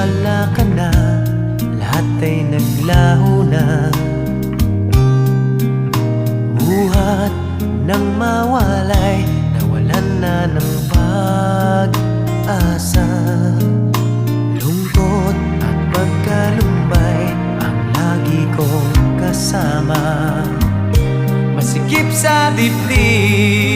wala ka na, lahat ay naglaho na. Buhat ng mawalay, nawalan na ng pag-asa. Lungkot at pagkalumbay ang lagi kong kasama. Masikip sa dibdib